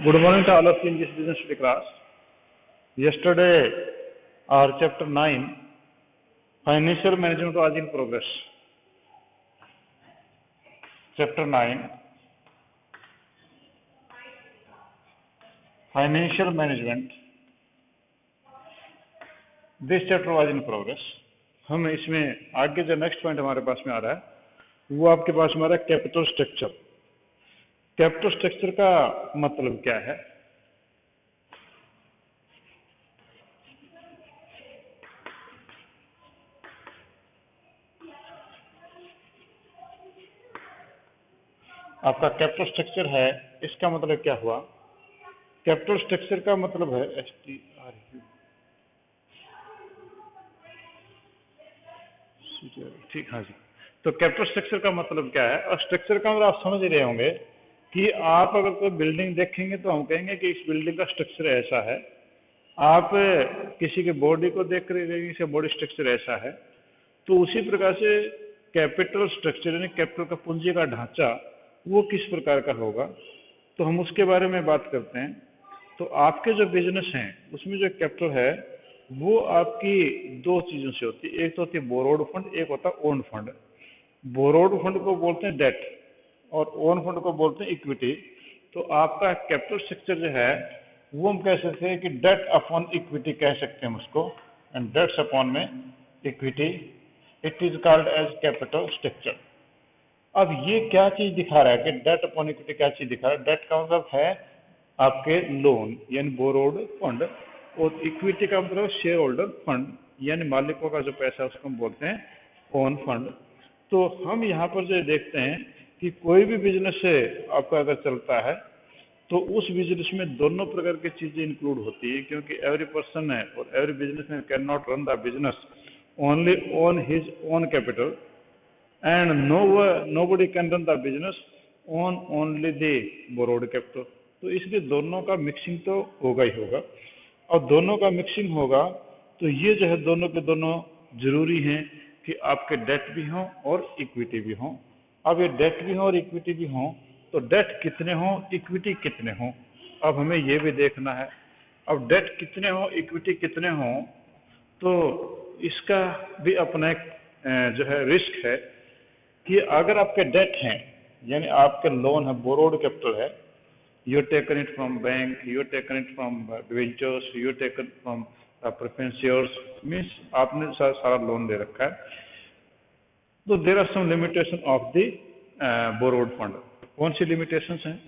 Good morning to all of you in this business study class. Yesterday, our chapter 9, financial management was in progress. Chapter 9, financial management. This chapter was in progress. हम इसमें आगे जो next point हमारे पास में आ रहा है वो आपके पास में आ रहा है कैपिटल स्ट्रक्चर। कैपिटल स्ट्रक्चर का मतलब क्या है? आपका कैपिटल स्ट्रक्चर है, इसका मतलब क्या हुआ? कैपिटल स्ट्रक्चर का मतलब है STRU। ठीक, हाँ जी। तो कैपिटल स्ट्रक्चर का मतलब क्या है? और स्ट्रक्चर का मतलब आप समझ रहे होंगे कि आप अगर कोई बिल्डिंग देखेंगे तो हम कहेंगे कि इस बिल्डिंग का स्ट्रक्चर ऐसा है। आप किसी के बॉडी को देख रहे हैं, इसका बॉडी स्ट्रक्चर ऐसा है। तो उसी प्रकार से कैपिटल स्ट्रक्चर यानी कैपिटल का पूंजी का ढांचा वो किस प्रकार का होगा, तो हम उसके बारे में बात करते हैं। तो आपके जो बिजनेस हैं उसमें जो कैपिटल है वो आपकी दो चीज़ों से होती है। एक तो होती है बोरोड फंड, एक होता है ओन फंड। बोरोड फंड को बोलते हैं डेट और ओन फंड को बोलते हैं इक्विटी। तो आपका कैपिटल स्ट्रक्चर जो है वो हम कह सकते हैं कि डेट अपॉन इक्विटी कह सकते हैं उसको, एंड डेट्स अपॉन में equity, it is called as capital structure. अब ये क्या चीज दिखा रहा है कि डेट अपॉन इक्विटी क्या चीज दिखा रहा है? डेट का मतलब है आपके लोन यानी बोरोड फंड, और इक्विटी का मतलब शेयर होल्डर फंड यानी मालिकों का जो पैसा है उसको हम बोलते हैं ओन फंड। तो हम यहाँ पर जो देखते हैं कि कोई भी बिजनेस से आपका अगर चलता है तो उस बिजनेस में दोनों प्रकार की चीजें इंक्लूड होती है, क्योंकि एवरी पर्सन है और every businessman can not run the business only on his own capital and nobody can run the business on only the borrowed capital। तो इसलिए दोनों का मिक्सिंग तो होगा ही होगा, और दोनों का मिक्सिंग होगा तो ये जो है दोनों के दोनों जरूरी हैं कि आपके डेट भी हों और इक्विटी भी हों। अब ये डेट भी हों और इक्विटी भी हों तो डेट कितने हों, इक्विटी कितने हों, अब हमें ये भी देखना है। अब डेट कितने हों, इक्विटी कितने हों, तो इसका भी अपना एक जो है रिस्क है कि अगर आपके डेट हैं यानी आपके लोन है, बोरोड कैपिटल है, you taken it from bank, you taken it from ventures, you taken from preference shares, means आपने सारा लोन ले रखा है। तो there are some limitation of the borrowed fund. कौन सी लिमिटेशंस हैं?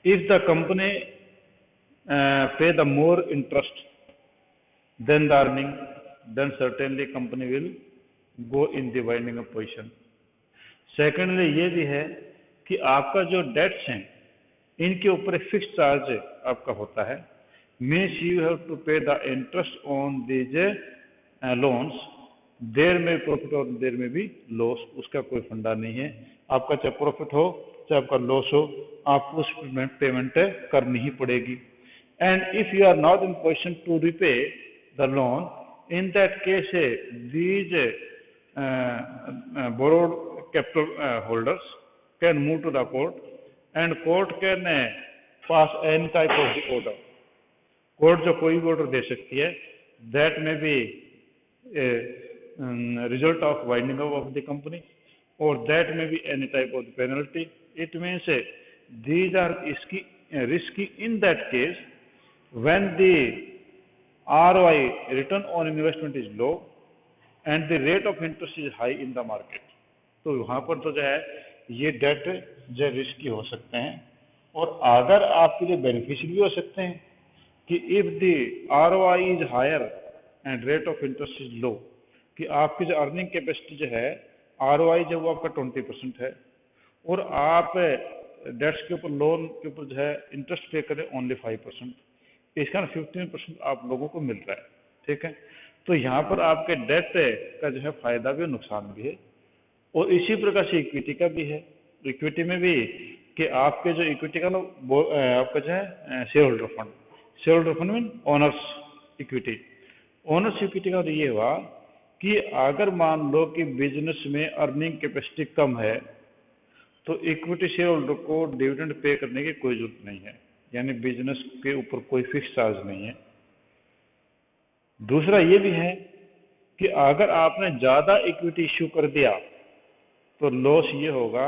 If the company pay the more interest then the earning then certainly company will go in the winding up position. Secondly ये भी है कि आपका जो डेट्स हैं इनके ऊपर एक फिक्स चार्ज आपका होता है, means you have to pay the interest on these loans, देर में प्रॉफिट और देर में भी लॉस, उसका कोई फंडा नहीं है। आपका चाहे प्रॉफिट हो चाहे आपका लॉस हो, आपको उस पेमेंट करनी ही पड़ेगी। And if you are not in position to repay the loan, in that case these borrowed capital holders can move to the court and court can pass any type of the order। Court जो कोई भी order दे सकती है, that may be a result of winding up of the company or that may be any type of the penalty। it means these are risky in that case when the ROI return on investment is low and the rate of interest is high in the market। तो वहाँ पर तो जो है ये date जो risky हो सकते हैं, और अगर आपके लिए बेनिफिशियल भी हो सकते हैं कि if the ROI is higher and rate of interest is low, कि आपकी जो अर्निंग कैपेसिटी जो है ROI जो वो आपका 20% है और आप डेट्स के ऊपर लोन के ऊपर जो है इंटरेस्ट पे करें ओनली 5%, इसका 15% आप लोगों को मिल रहा है। ठीक है, तो यहाँ पर आपके डेट का जो है फायदा भी और नुकसान भी है, और इसी प्रकार से इक्विटी का भी है। इक्विटी में भी कि आपके जो इक्विटी का आपका जो है share holder fund, share holder fund mean owners equity. Owners equity का तो ये हुआ कि अगर मान लो कि बिजनेस में अर्निंग कैपेसिटी कम है तो इक्विटी शेयर होल्डर को डिविडेंड पे करने की कोई जरूरत नहीं है, यानी बिजनेस के ऊपर कोई फिक्स चार्ज नहीं है। दूसरा ये भी है कि अगर आपने ज़्यादा इक्विटी इश्यू कर दिया तो लॉस ये होगा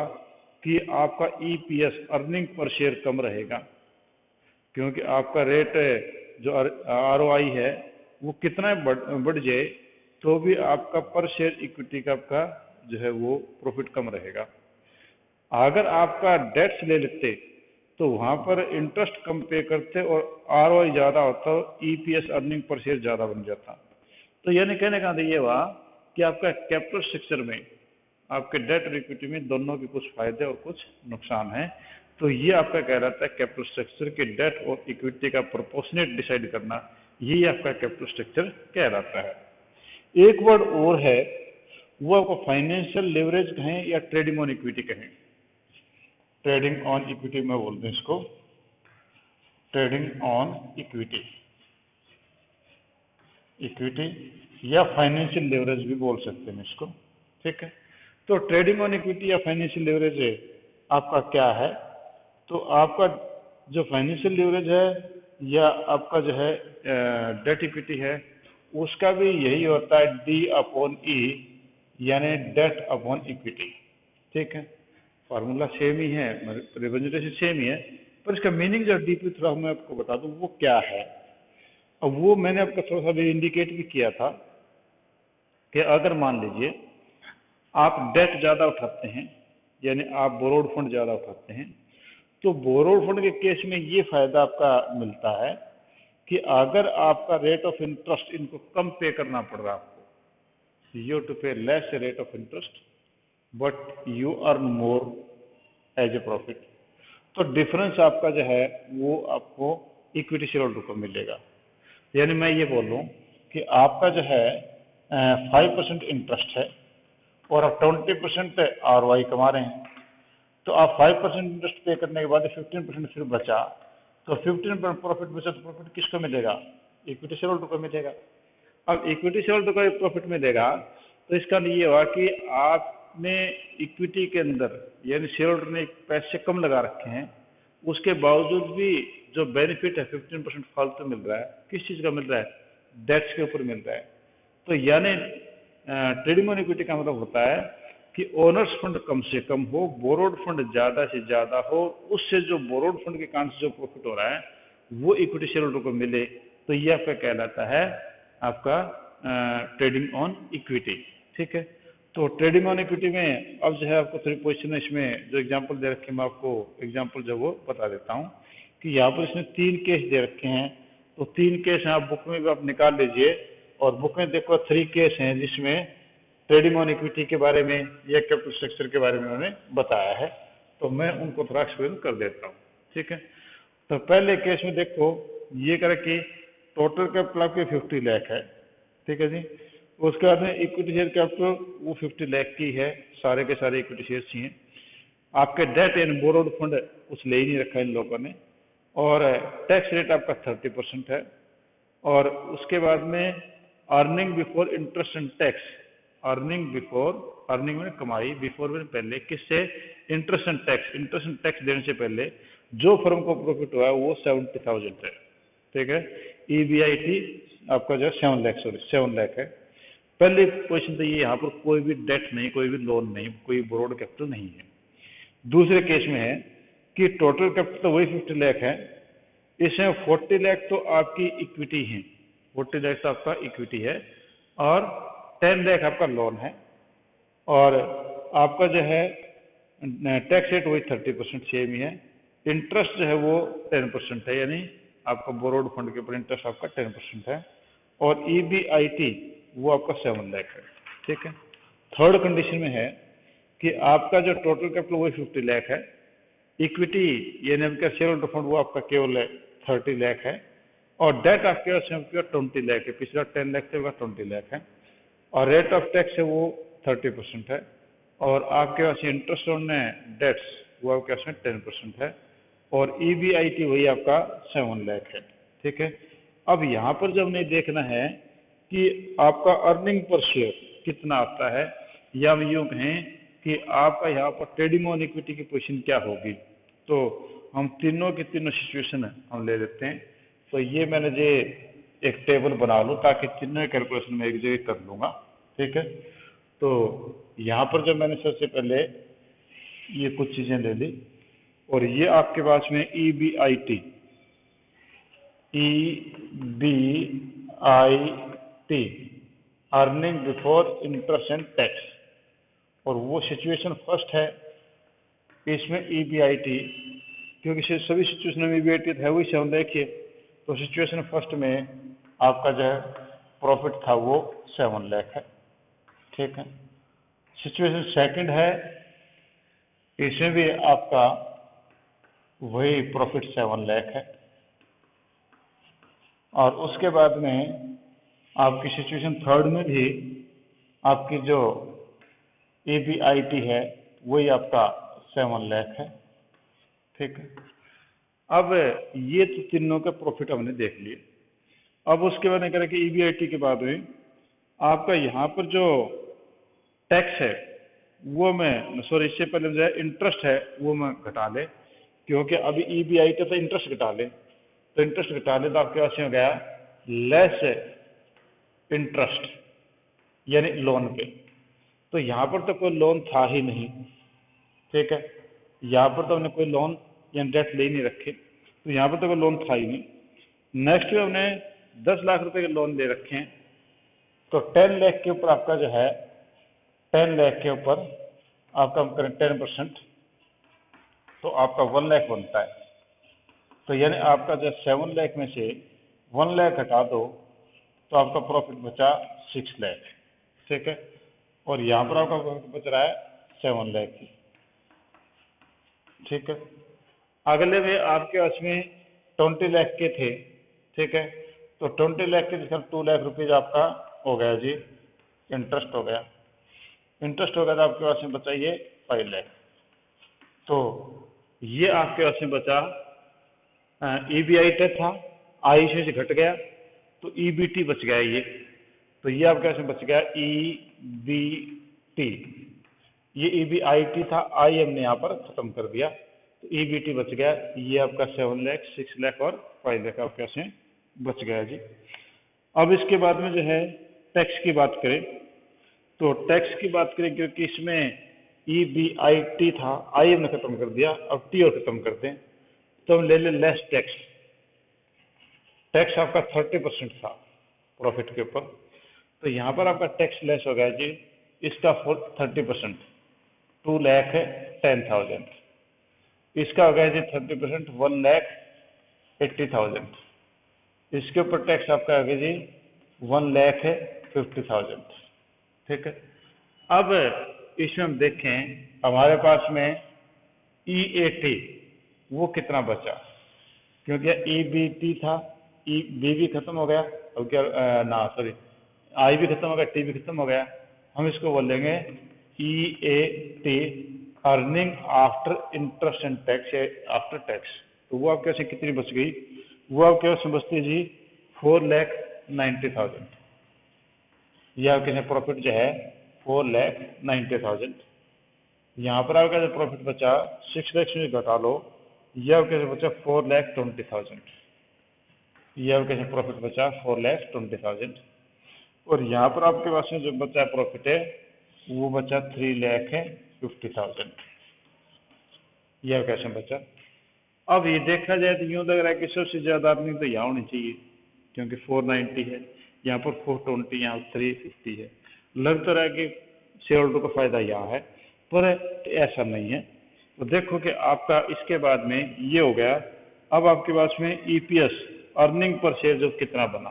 कि आपका ईपीएस अर्निंग पर शेयर कम रहेगा, क्योंकि आपका रेट जो आरओआई है वो कितना बढ़ जाए तो भी आपका पर शेयर इक्विटी का आपका जो है वो प्रॉफिट कम रहेगा। अगर आपका डेट्स ले लेते तो वहाँ पर इंटरेस्ट कम पे करते और आरओआई ज़्यादा होता, ईपीएस अर्निंग पर शेयर ज़्यादा बन जाता। तो यानी कहने का ये हुआ कि आपका कैपिटल स्ट्रक्चर में आपके डेट और इक्विटी में दोनों के कुछ फायदे और कुछ नुकसान हैं। तो ये आपका कहलाता है कैपिटल स्ट्रक्चर के डेट और इक्विटी का प्रोपोर्शनेट डिसाइड करना, यही आपका कैपिटल स्ट्रक्चर कहलाता है। एक वर्ड और है, वो आपको फाइनेंशियल लेवरेज कहें या ट्रेडिंग ऑन इक्विटी कहें। ट्रेडिंग ऑन इक्विटी में बोलते हैं इसको, ट्रेडिंग ऑन इक्विटी, इक्विटी या फाइनेंशियल लेवरेज भी बोल सकते हैं इसको, ठीक है। तो ट्रेडिंग ऑन इक्विटी या फाइनेंशियल लेवरेज आपका क्या है, तो आपका जो फाइनेंशियल लेवरेज है या आपका जो है डेट इक्विटी है, उसका भी यही होता है डी अपॉन ई, यानी डेट अपॉन इक्विटी, ठीक है। फार्मूला सेम ही है, रिप्रेजेंटेशन सेम ही है, पर इसका मीनिंग जो डीपली थोड़ा मैं आपको बता दूं वो क्या है। अब वो मैंने आपको थोड़ा सा भी इंडिकेट भी किया था कि अगर मान लीजिए आप डेट ज़्यादा उठाते हैं, यानी आप बोरोड फंड ज़्यादा उठाते हैं, तो बोरोड फंड के केस में ये फायदा आपका मिलता है कि अगर आपका रेट ऑफ इंटरेस्ट इनको कम पे करना पड़ रहा है आपको, you to pay less rate of interest but you earn more as a profit, तो डिफरेंस आपका जो है वो आपको इक्विटी शेयर होल्डर को मिलेगा। यानी मैं ये बोल रहा हूँ कि आपका जो है 5% इंटरेस्ट है और आप 20% आरओआई कमा रहे हैं, तो आप 5% इंटरेस्ट पे करने के बाद 15% फिर बचा, तो 15% प्रॉफिट बचा, तो प्रॉफिट किसको मिलेगा? इक्विटी शेयर होल्डर को मिलेगा। अब इक्विटी शेयर होल्डर को प्रॉफिट मिलेगा तो इसका ये हुआ कि आपने इक्विटी के अंदर यानी शेयर होल्डर ने पैसे कम लगा रखे हैं, उसके बावजूद भी जो बेनिफिट है 15% फालतू मिल रहा है, किस चीज़ का मिल रहा है? डेट्स के ऊपर मिल रहा है। तो यानी ट्रेडिंग ऑन इक्विटी का मतलब होता है कि ओनर्स फंड कम से कम हो, बोरोड फंड ज़्यादा से ज़्यादा हो, उससे जो बोरोड फंड के कारण से जो प्रॉफिट हो रहा है वो इक्विटी शेयर होल्डर को मिले, तो ये आपका कहलाता है आपका ट्रेडिंग ऑन इक्विटी, ठीक है। तो ट्रेडिंग ऑन इक्विटी में अब जो है आपको थोड़ी पोजिशन इसमें जो एग्जांपल दे रखे हैं, मैं आपको एग्जांपल जो वो बता देता हूँ कि यहाँ पर इसमें 3 केस दे रखे हैं, तो 3 केस हैं, आप बुक में भी आप निकाल लीजिए और बुक में देखो 3 केस हैं जिसमें ट्रेडिंग ऑन इक्विटी के बारे में या कैपिटल स्ट्रक्चर के बारे में उन्होंने बताया है, तो मैं उनको थोड़ा एक्सप्लेन कर देता हूँ, ठीक है। तो पहले केस में देखो ये करे कि टोटल कैपिटल आपके 50 लाख है, ठीक है जी। उसके बाद में इक्विटी शेयर कैपिटल वो 50 लाख की है, सारे के सारे इक्विटी शेयर चाहिए। आपके डेट एंड बोरोड फंड कुछ ले ही नहीं रखा इन लोगों ने, और टैक्स रेट आपका 30% है, और उसके बाद में earning before interest and tax, earning before, earning में कमाई, बिफोर में पहले, किससे? Interest and tax, interest and tax देने से पहले जो फर्म को प्रॉफिट हुआ है वो 70,000 है, ठीक है। ईबीआईटी आपका जो है 7 लाख, सॉरी 7 लाख है। पहली पोजीशन तो ये, यहाँ पर कोई भी डेट नहीं, कोई भी लोन नहीं, कोई बोरोड कैपिटल नहीं है। दूसरे केस में है कि टोटल कैपिटल तो वही 50 लाख है, इसमें 40 लाख तो आपकी इक्विटी है, 40 लाख तो आपका इक्विटी है और 10 लाख आपका लोन है, और आपका जो है टैक्स रेट वही 30% सेम ही है। इंटरेस्ट जो है वो 10% है, यानी आपका बोरोड फंड के ऊपर इंटरेस्ट आपका 10% है, और ईबीआईटी वो आपका 7 लाख है, ठीक है। थर्ड कंडीशन में है कि आपका जो टोटल कैपिटल वही 50 लाख है, इक्विटी यानी आपका शेयर होल्डर फंड वो आपका केवल 30 लाख है, और डेट आपके पास 20 लाख है, पिछला 10 लाख से 20 लाख है, और रेट ऑफ टैक्स है वो 30% है, और आपके पास इंटरेस्ट ऑन डेट्स वो आपके पास 10% है, और ईबीआईटी वही आपका 7 लाख है, ठीक है। अब यहाँ पर जब हमें देखना है कि आपका अर्निंग पर शेयर कितना आता है, या हम यूँ कहें कि आपका यहाँ पर ट्रेडिंग ऑन इक्विटी की पोजीशन क्या होगी। तो हम तीनों की तीनों सिचुएशन हम ले लेते हैं। तो ये मैंने जो एक टेबल बना लूँ ताकि तीनों कैलकुलेशन में एक जगह कर लूँगा, ठीक है। तो यहाँ पर जो मैंने सबसे पहले ये कुछ चीज़ें ले ली, और ये आपके पास में EBIT earning before interest and tax, और वो सिचुएशन फर्स्ट है इसमें EBIT, क्योंकि सभी सिचुएशन में EBIT है वही से हम देखिए। तो सिचुएशन फर्स्ट में आपका जो है प्रॉफिट था वो 7 लाख है, ठीक है। सिचुएशन सेकंड है, इसमें भी आपका वही प्रॉफिट 7 लाख है, और उसके बाद में आपकी सिचुएशन थर्ड में भी आपकी जो EBIT है वही आपका 7 लाख है, ठीक है। अब ये तो तीनों का प्रॉफिट हमने देख लिए। अब उसके बाद करें कि EBIT के बाद में आपका यहाँ पर जो टैक्स है वो मैं सॉरी इससे पहले जो है इंटरेस्ट है वो मैं घटा ले, क्योंकि अभी EBIT तो इंटरेस्ट घटा ले, तो इंटरेस्ट घटा ले तो आपके पास हो गया लेस इंटरेस्ट यानी लोन पे। तो यहाँ पर तो कोई लोन था ही नहीं, ठीक है। यहाँ पर तो हमने कोई लोन या डेट ले नहीं रखे, तो यहाँ पर तो कोई लोन था ही नहीं। नेक्स्ट में हमने 10 लाख रुपए के लोन ले रखे हैं, तो 10 लाख के ऊपर आपका जो है 10 लाख के ऊपर आपका हम करें 10%, तो आपका 1 लाख बनता है। तो यानी आपका जो 7 लाख में से 1 लाख हटा दो तो आपका प्रॉफिट बचा 6 लाख, ठीक है। और यहाँ पर आपका प्रॉफिट बच रहा है 7 लाख की, ठीक है। अगले में आपके पास में 20 लाख के थे, ठीक है। तो 20 लाख के जैसे 2 लाख रुपीज आपका हो गया जी, इंटरेस्ट हो गया। इंटरेस्ट हो गया तो आपके पास में बचा ये 5 लाख। तो ये आपके पास में बचा EBIT था, आई से घट गया तो EBT बच गया ये। तो ये आपके पास में बच गया EBT। ये EBIT था, आई हमने यहाँ पर खत्म कर दिया, तो EBT बच गया। ये आपका 7 लाख 6 लाख और 5 लाख आपके पास में बच गया जी। अब इसके बाद में जो है टैक्स की बात करें, तो टैक्स की बात करें क्योंकि इसमें EBIT था, आई हमने खत्म कर दिया, अब T और खत्म करते हैं। तो हम ले लें लेस टैक्स। टैक्स आपका 30% था प्रॉफिट के ऊपर, तो यहाँ पर आपका टैक्स लेस हो गया जी, इसका 30% 2,10,000। इसका हो गया जी 30% 1,80,000। इसके ऊपर टैक्स आपका आ गया जी 1,50,000, ठीक है। अब इसमें हम देखें हमारे पास में EAT वो कितना बचा, क्योंकि EBT था, B भी खत्म हो गया, अब क्या ना सॉरी I भी खत्म हो गया, T भी खत्म हो गया। हम इसको बोलेंगे EAT earning after interest and tax या आफ्टर टैक्स। तो वो आपके पास कितनी बच गई, वो आपके पास बचती है जी 4,90,000। ये आपके प्रॉफिट जो है 4,90,000। यहाँ पर आपका जो प्रॉफिट बचा 6 लाख में घटा लो, यह आपके बचा 4,20,000। यह आपके प्रॉफिट बचा 4,20,000। और यहाँ पर आपके पास में जो बचा प्रॉफिट है वो बचा 3,50,000। यह कैसे बचा। अब ये देखा जाए तो यूँ लग रहा है कि सबसे ज़्यादा अर्निंग तो यहाँ होनी चाहिए, क्योंकि 490 है, यहाँ पर 420, यहाँ 350 है। लग तो रहा है कि शेयर होल्डर का फायदा यहाँ है, पर ऐसा नहीं है। तो देखो कि आपका इसके बाद में ये हो गया। अब आपके पास में EPS अर्निंग पर शेयर जो कितना बना,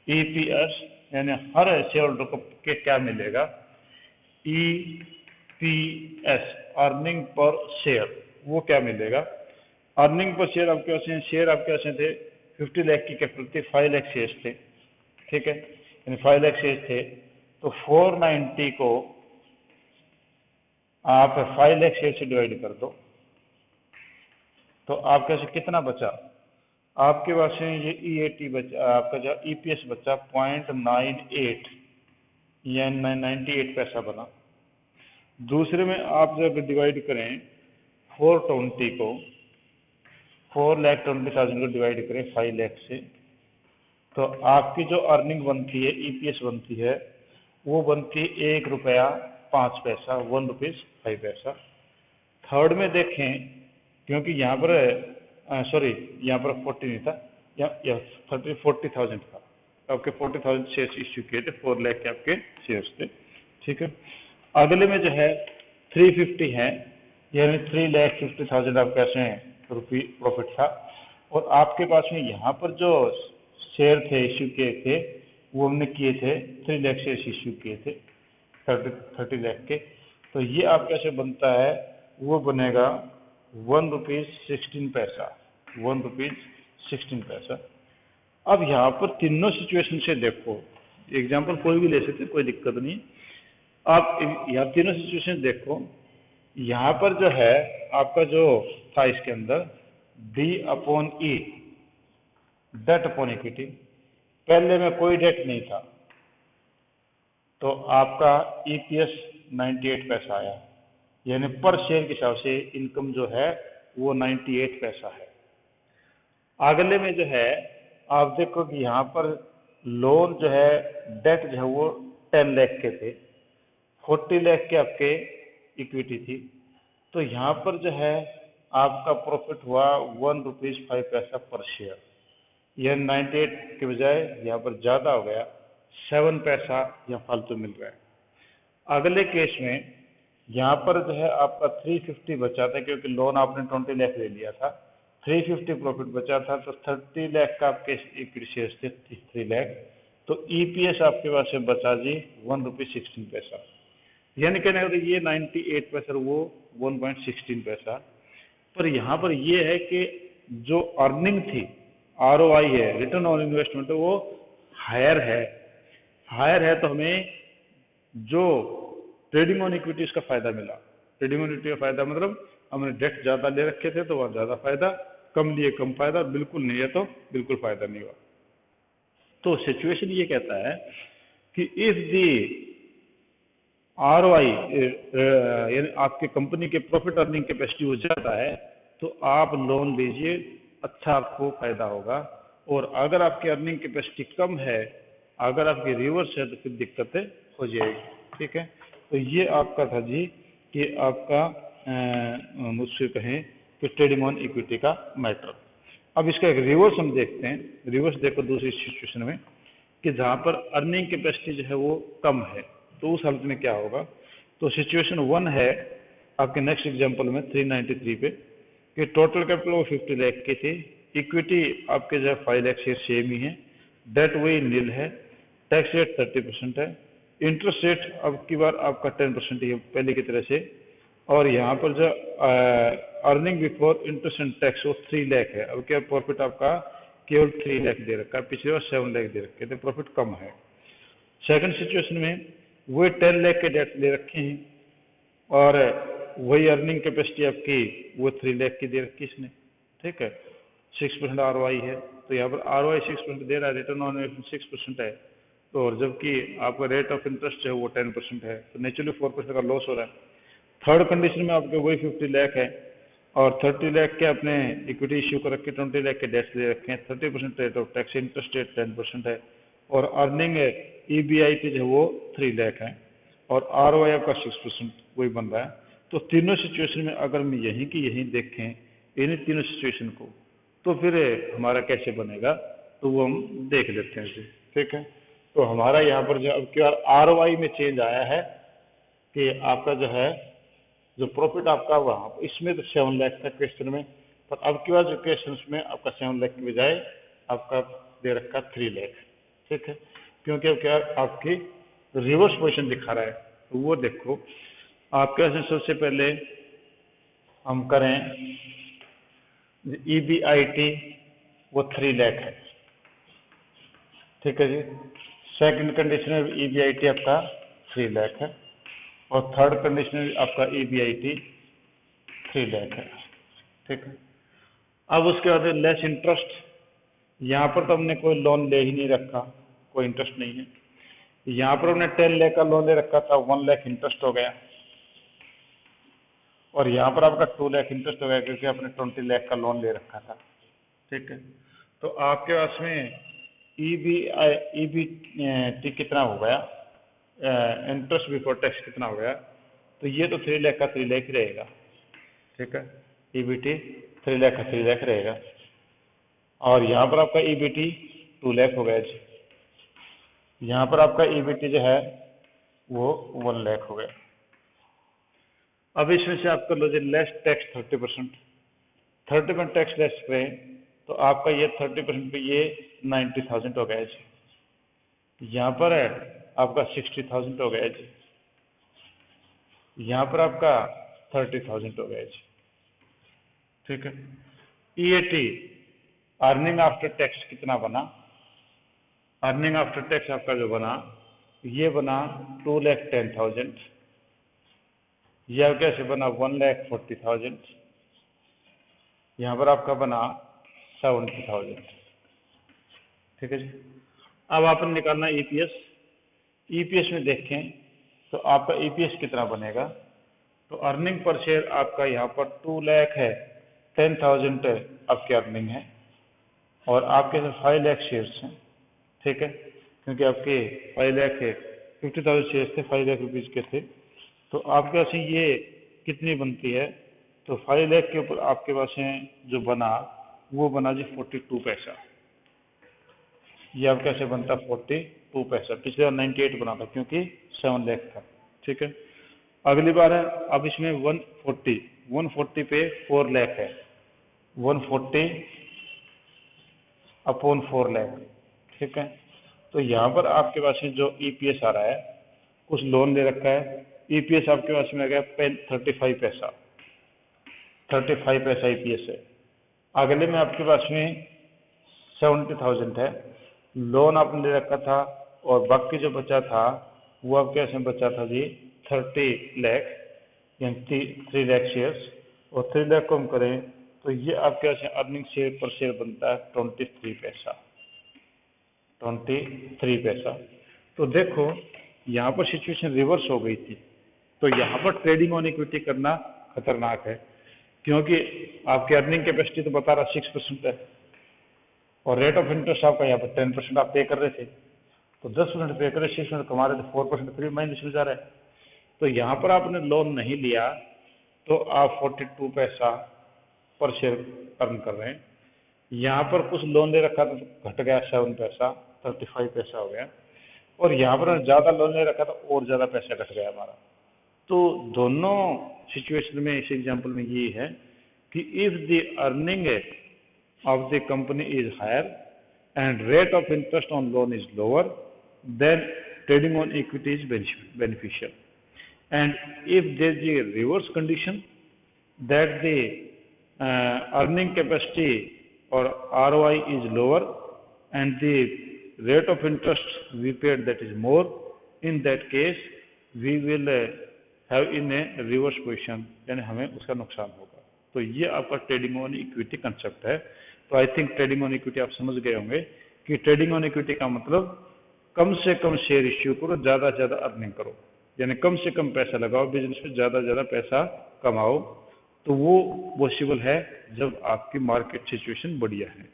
EPS यानी हर शेयर होल्डर को के क्या मिलेगा, EPS अर्निंग पर शेयर वो क्या मिलेगा। अर्निंग पर शेयर आपके पास शेयर आपके पास थे 50 लाख की कैपिटल थी, 5 लाख शेयर थे, ठीक है, यानी 5 लाख शेयर थे। तो 490 को आप 5 लाख शेयर से डिवाइड कर दो, तो आपके पास कितना बचा, आपके पास ये EAT बचा, आपका जो EPS बचा 0.98 या 98 पैसा बना। दूसरे में आप जब डिवाइड करें 420 को, 4,20,000 को डिवाइड करें 5 लाख से, तो आपकी जो अर्निंग बनती है, ईपीएस बनती है, वो बनती है ₹1.05, 1 रुपीज़ 5 पैसा। थर्ड में देखें, क्योंकि यहाँ पर सॉरी यहाँ पर 40 नहीं था, यहाँ 40,000 था, आपके 40,000 शेयर्स इश्यू किए थे, 4 लाख के आपके शेयर्स थे, ठीक है। अगले में जो है 350 है, यानी 3,50,000 आपके ऐसे रुपये प्रॉफिट था। और आपके पास में यहाँ पर जो शेयर थे इश्यू किए थे, वो हमने किए थे 3 लाख शेयर्स इश्यू किए थे 30 लाख के। तो ये आप कैसे बनता है, वो बनेगा 1 रुपीज़ 16 पैसा, 1 रुपीज़ 16 पैसा। अब यहाँ पर तीनों सिचुएशन से देखो, एग्जाम्पल कोई भी ले सकते, कोई दिक्कत नहीं। आप यहाँ तीनों सिचुएशन देखो, यहाँ पर जो है आपका जो था इसके अंदर D/E, डेट अपॉन इक्विटी, पहले में कोई डेट नहीं था, तो आपका ईपीएस 98 पैसा आया, यानी पर शेयर के हिसाब से इनकम जो है वो 98 पैसा है। अगले में जो है आप देखो कि यहाँ पर लोन जो है, डेट जो है वो 10 लाख के थे, 40 लाख के आपके इक्विटी थी, तो यहाँ पर जो है आपका प्रॉफिट हुआ 1 रुपीज़ 5 पैसा पर शेयर, यह 98 के बजाय यहाँ पर ज़्यादा हो गया, 7 पैसा यहाँ फालतू मिल रहा है। अगले केस में यहाँ पर जो है आपका 350 बचा था, क्योंकि लोन आपने 20 लाख ले लिया था, 350 प्रॉफिट बचा था, तो 30 लाख का आपके इक्विटी शेयर्स थे 3 लाख, तो ईपीएस आपके पास से बचा जी 1 रुपीज़ 16 पैसा, यानी कहने का ये 98 पैसा, वो 1.16 पैसा। पर यहाँ पर ये है कि जो अर्निंग थी, आरओआई है, रिटर्न ऑन इन्वेस्टमेंट, वो हायर है, तो हमें जो ट्रेडिंग ऑन इक्विटीज का फायदा मिला। ट्रेडिंग ऑन इक्विटी का फायदा मतलब हमने डेट ज्यादा ले रखे थे तो वह ज्यादा फायदा, कम लिए कम फायदा, बिल्कुल नहीं है तो बिल्कुल फायदा नहीं हुआ। तो सिचुएशन ये कहता है कि इफ दी आरओआई, यानी आपके कंपनी के प्रॉफिट अर्निंग कैपेसिटी वो ज्यादा है, तो आप लोन लीजिए, अच्छा आपको फायदा होगा। और अगर आपकी अर्निंग कैपेसिटी कम है, अगर आपकी रिवर्स है, तो फिर दिक्कतें हो जाएगी, ठीक है। तो ये आपका था जी कि आपका मुझसे कहें कि ट्रेडिंग ऑन इक्विटी का मैटर। अब इसका एक रिवर्स हम देखते हैं। रिवर्स देखो दूसरी सिचुएशन में कि जहाँ पर अर्निंग कैपेसिटी जो है वो कम है, तो उस हालत में क्या होगा। तो सिचुएशन 1 है आपके नेक्स्ट एग्जांपल में 393 पे कि टोटल कैपिटल वो 50 लाख की थी, इक्विटी आपके जो है 5 लाख शेयर सेम ही है, डेट वही नील है, टैक्स रेट 30% है, इंटरेस्ट रेट अब की बार आपका 10% ही है पहले की तरह से, और यहाँ पर जो earning before interest and tax वो 3 लाख है। अब क्या प्रॉफिट आपका केवल 3 लाख दे रखा है, पिछले बार 7 लाख दे रखे थे, प्रॉफिट कम है। सेकंड सिचुएशन में वो 10 लाख के डेट ले रखे हैं और वही अर्निंग कैपेसिटी आपकी वो 3 लाख की दे रखी इसने, ठीक है। 6% आरओआई है, तो यहाँ पर आरओआई 6% दे रहा है, रिटर्न ऑन इन्वेस्टमेंट 6% है, तो और जबकि आपका रेट ऑफ इंटरेस्ट है वो 10% है, तो नेचुरली 4% का लॉस हो रहा है। थर्ड कंडीशन में आपके वही 50 लाख है और 30 लाख के अपने इक्विटी इश्यू कर रखे, 20 लाख के डेट्स ले रखे हैं, 30% rate of tax, interest rate 10% है, और अर्निंग ईबीआई पे जो वो 3 लाख है, और आरओआई आपका 6% वही बन रहा है। तो तीनों सिचुएशन में अगर हम यहीं की यहीं देखें इन्हीं तीनों सिचुएशन को, तो फिर हमारा कैसे बनेगा, तो वो हम देख लेते हैं इसे, ठीक है। तो हमारा यहाँ पर जो अब क्या आरओआई में चेंज आया है कि आपका जो है जो प्रॉफिट आपका वहाँ इसमें तो 7 लाख था क्वेश्चन में, पर अब की बार जो क्वेश्चन में आपका 7 लाख की बजाय आपका दे रखा 3 लाख, ठीक है, क्योंकि अब क्या आपकी रिवर्स पोजिशन दिखा रहा है। तो वो देखो आपके सबसे पहले हम करें ईबीआईटी वो 3 लाख है, ठीक है जी। सेकंड कंडीशन में ईबीआईटी आपका 3 लाख है, और थर्ड कंडीशन में आपका ईबीआईटी 3 लाख है, ठीक है। अब उसके बाद लेस इंटरेस्ट, यहाँ पर तो हमने कोई लोन ले ही नहीं रखा, कोई इंटरेस्ट नहीं है। यहाँ पर हमने 10 लाख का लोन ले रखा था, 1 लाख इंटरेस्ट हो गया, और यहाँ पर आपका 2 लाख इंटरेस्ट हो गया क्योंकि आपने 20 लाख का लोन ले रखा था। ठीक है, तो आपके पास में ईबीटी कितना हो गया, इंटरेस्ट बिफोर टैक्स कितना हो गया, तो ये तो 3 लाख का 3 लाख ही रहेगा। ठीक है, ईबीटी 3 लाख का 3 लाख रहेगा, और यहाँ पर आपका ईबीटी 2 लाख हो गया जी। यहाँ पर आपका ईबीटी जो है वो 1 लाख हो गया। अब इसमें से आप कर लो जी लेस टैक्स 30%, 30% टैक्स लेस करें तो आपका ये 30% पे ये 90,000 हो गया जी। यहाँ पर है आपका 60,000 हो गया जी। यहाँ पर आपका 30,000 हो गया जी। ठीक है, ईएटी अर्निंग आफ्टर टैक्स कितना बना, अर्निंग आफ्टर टैक्स आपका जो बना ये बना 2,10,000, यह कैसे बना 1,40,000, यहाँ पर आपका बना 70,000। ठीक है जी। अब आपने निकालना ईपीएस, ईपीएस में देखें तो आपका ईपीएस कितना बनेगा, तो अर्निंग पर शेयर आपका यहाँ पर 2 लाख है, 10,000 आपकी अर्निंग है, और आपके 5 लाख शेयर्स हैं। ठीक है, क्योंकि आपके 5 लाख है, 50,000 शेयर्स थे, 5 लाख रुपीज़ के थे, तो आपके पास ये कितनी बनती है, तो 5 लाख के ऊपर आपके पास जो बना वो बना जी 42 पैसा। ये अब कैसे बनता 42 पैसा, पिछले बार 98 बना था क्योंकि 7 लाख था। ठीक है, अगली बार है, अब इसमें 140 पे 4 लाख है, 140 अपॉन 4 लाख। ठीक है, तो यहाँ पर आपके पास में जो ईपीएस आ रहा है, कुछ लोन ले रखा है, ईपीएस आपके पास में आ गया 35 पैसा, 35 पैसा ईपीएस है। अगले में आपके पास में 70,000 है, लोन आपने ले रखा था, और बाकी जो बचा था वो आपके पास में बचा था जी 30 लाख, यानी 3 लाख शेयर्स, और 3 लाख को हम करें तो ये आपके पास अर्निंग शेयर पर शेयर बनता है 23 पैसा, 23 पैसा। तो देखो यहाँ पर सिचुएशन रिवर्स हो गई थी, तो यहाँ पर ट्रेडिंग ऑन इक्विटी करना खतरनाक है, क्योंकि आपकी अर्निंग कैपेसिटी तो बता रहा 6% है, और रेट ऑफ इंटरेस्ट आपका यहाँ पर 10% आप पे कर रहे थे, तो 10% पे कर रहे, 6% कमा रहे थे, 4% फ्री माइनस मिल जा रहा है। तो यहाँ पर आपने लोन नहीं लिया तो आप 42 पैसा पर शेयर अर्न कर रहे हैं। यहाँ पर कुछ लोन ले रखा तो घट गया 7 पैसा, 35 पैसा हो गया, और यहाँ पर ज़्यादा लोन ले रखा तो और ज़्यादा पैसा घट गया हमारा। तो दोनों सिचुएशन में इस एग्जांपल में ये है कि if the earning of the company is higher and rate of interest on loan is lower, then trading on equity is beneficial. And if there is a reverse condition that the earning capacity or ROI is lower and the rate of interest we paid that is more, in that case we will have in a reverse position, यानी हमें उसका नुकसान होगा। तो ये आपका trading on equity concept है। तो I think trading on equity आप समझ गए होंगे कि ट्रेडिंग ऑन इक्विटी का मतलब कम से कम शेयर इश्यू करो, ज़्यादा से ज़्यादा अर्निंग करो, यानी कम से कम पैसा लगाओ बिजनेस में, ज़्यादा से ज़्यादा पैसा कमाओ। तो वो पॉसिबल है जब आपकी मार्केट सिचुएशन बढ़िया है,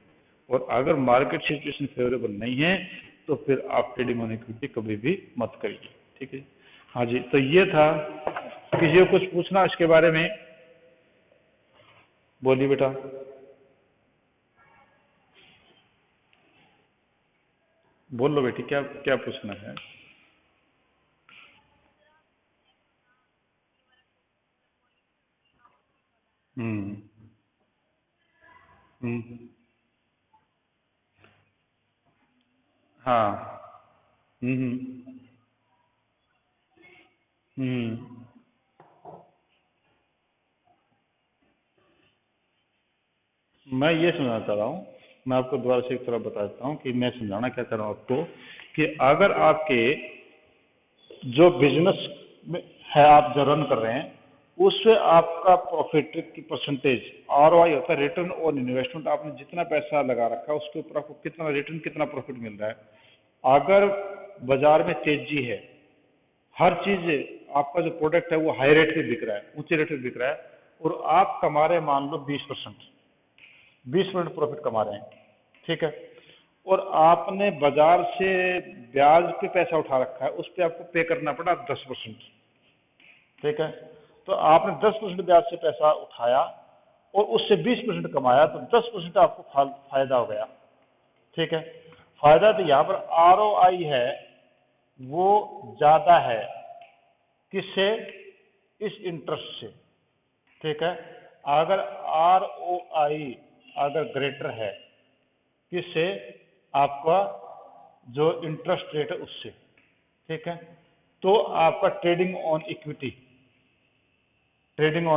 और अगर मार्केट सिचुएशन फेवरेबल नहीं है तो फिर आप ट्रेडिंग ऑन इक्विटी कभी भी मत करिए। ठीक है, हाँ जी। तो ये था, किसी को कुछ पूछना इसके बारे में, बोलिए बेटा। बोल लो बेटी, क्या क्या पूछना है। हम्म हम्म हाँ हम्म हम्म मैं ये समझाना चाह रहा हूँ, मैं आपको दोबारा से एक तरह बता देता हूँ कि मैं समझाना क्या चाह रहा हूँ आपको, कि अगर आपके जो बिजनेस में है, आप जो रन कर रहे हैं, उससे आपका प्रॉफिट की परसेंटेज आरओआई होता है, रिटर्न ऑन इन्वेस्टमेंट। आपने जितना पैसा लगा रखा है उसके ऊपर आपको कितना रिटर्न, कितना प्रॉफिट मिल रहा है। अगर बाजार में तेजी है, हर चीज आपका जो प्रोडक्ट है वो हाई रेट पे बिक रहा है, ऊंचे रेट पे बिक रहा है, और आप कमा रहे हैं मान लो 20%, 20% प्रॉफिट कमा रहे हैं, ठीक है, और आपने बाजार से ब्याज पे पैसा उठा रखा है, उस पर आपको पे करना पड़ा 10%, ठीक है। तो आपने 10% ब्याज से पैसा उठाया और उससे 20% कमाया, तो 10% आपको फायदा हो गया, ठीक है। फायदा तो यहाँ पर ROI है वो ज्यादा है, किससे? इस इंटरेस्ट से, ठीक है। अगर ROI अगर ग्रेटर है, किससे? आपका जो इंटरेस्ट रेट है उससे, ठीक है। तो आपका ट्रेडिंग ऑन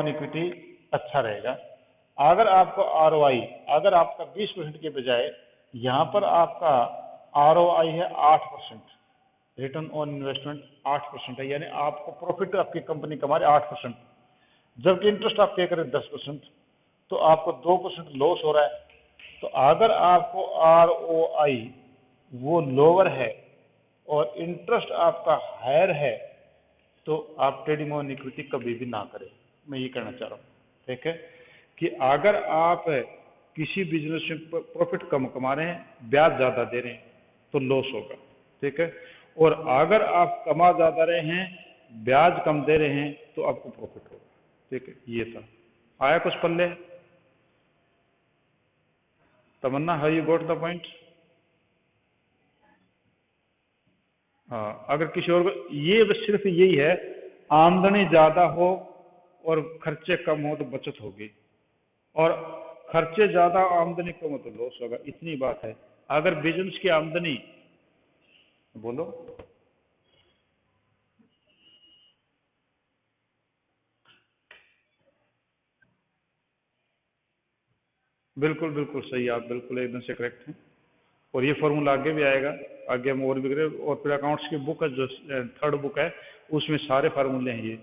इक्विटी अच्छा रहेगा। अगर आपको ROI अगर आपका 20% के बजाय यहाँ पर आपका ROI है 8%, रिटर्न ऑन इन्वेस्टमेंट 8% है, यानी आपको प्रॉफिट आपकी कंपनी कमा रही 8%, जबकि इंटरेस्ट आप पे करें 10%, तो आपको 2% लॉस हो रहा है। तो अगर आपको ROI वो लोअर है और इंटरेस्ट आपका हायर है, तो आप ट्रेडिंग ऑन इक्विटी कभी भी ना करें। मैं ये कहना चाह रहा हूँ, ठीक है, कि अगर आप किसी बिजनेस में प्रॉफिट कम कमा रहे हैं, ब्याज ज्यादा दे रहे हैं, तो लॉस होगा, ठीक है। और अगर आप कमा ज्यादा रहे हैं, ब्याज कम दे रहे हैं, तो आपको प्रॉफिट होगा, ठीक है। ये था, आया कुछ पल्ले? Tamanna, how you got the point? हाँ, अगर किसी और को ये बस सिर्फ यही है, आमदनी ज्यादा हो और खर्चे कम हो तो बचत होगी, और खर्चे ज्यादा आमदनी कम हो तो लॉस होगा, इतनी बात है। अगर बिजनेस की आमदनी, बोलो, बिल्कुल बिल्कुल सही, आप बिल्कुल एकदम से करेक्ट हैं। और ये फॉर्मूला आगे भी आएगा, आगे हम और भी करें। और फिर अकाउंट्स की बुक है जो 3rd बुक है, उसमें सारे फार्मूले हैं ये,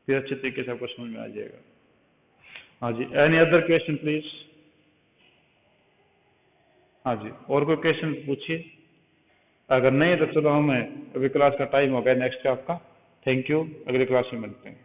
फिर अच्छे तरीके से आपको समझ में आ जाएगा। हाँ जी, एनी अदर क्वेश्चन प्लीज? हाँ जी, और कोई क्वेश्चन पूछिए, अगर नहीं तो चलो हम, अभी क्लास का टाइम हो गया नेक्स्ट का आपका। थैंक यू, अगली क्लास में मिलते हैं।